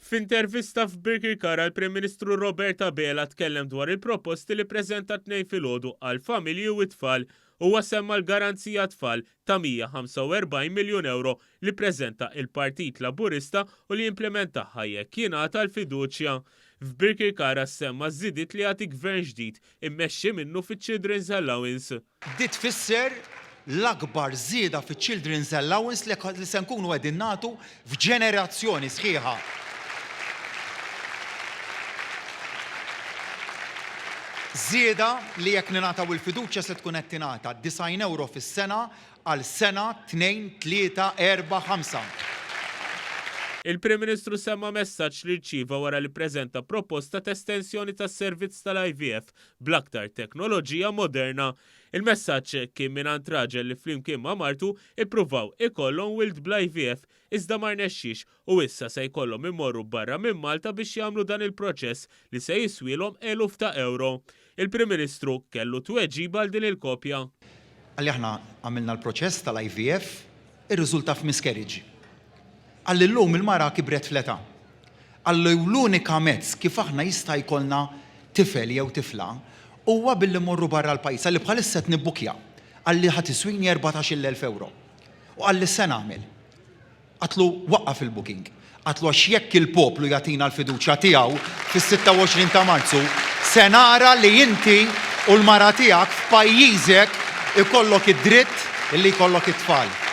F'intervista f'Birkirkara l-Prim Ministru Roberta Bela tkellem dwar il-proposti li ppreżentat tnejn filgħodu għal familji u t-tfal huwa semma l-garanzija tfal ta' 145 miljun euro li ppreżenta il-Partit Laburista u li jimplementaha jekk jingħata l-fiduċja. F'Birkirkara semma żidiet li għati gvern ġdid immexxi minnu fiċ-Children's Allowance. Dit tfisser l-akbar żieda fiċ-Children's Allowance li se nkunu qegħdin nagħtu f'ġenerazzjoni sħiħa. Żieda li jekk ningħataw il-fiduċja se tkun qed tingħata 90 euro fis-sena għal sena 2, 3, 4, 5. Il-Prim Ministru semma messaġġ li rċieva wara li ppreżenta proposta ta' estensjoni tas-servizz tal-IVF bl-aktar teknoloġija moderna. Il-messaġġ kien mingħand raġel li flimkien ma' martu ippruvaw ikollhom wild bl-IVF iżda ma rnexxix u issa se jkollhom immorru barra minn Malta biex jagħmlu dan il-proċess li se jiswilhom eluf ta' euro. Il-Prim Ministru kellu tweġiba għal din il-kopja. Għalli aħna għamilna l-proċess tal-IVF irriżulta f'miscarriage. Għalli llum il-mara kibret fl-età. Għalli l-unika mezz kif aħna jista' jkollna tifel jew tifla huwa billi morru barra l-pajjiż għalli bħalissa qed nibbukja għalli ħadd iswini 14,000 euro. U għalli se nagħmel. Għatlu waqqaf il-booking. Għatlu għax jekk il-poplu jagħtina l-fiduċja tiegħu fis-26 ta' Marzu se nara li inti u l-mara tiegħek f'pajjiżek ikollok id-dritt illi jkollok it-tfal.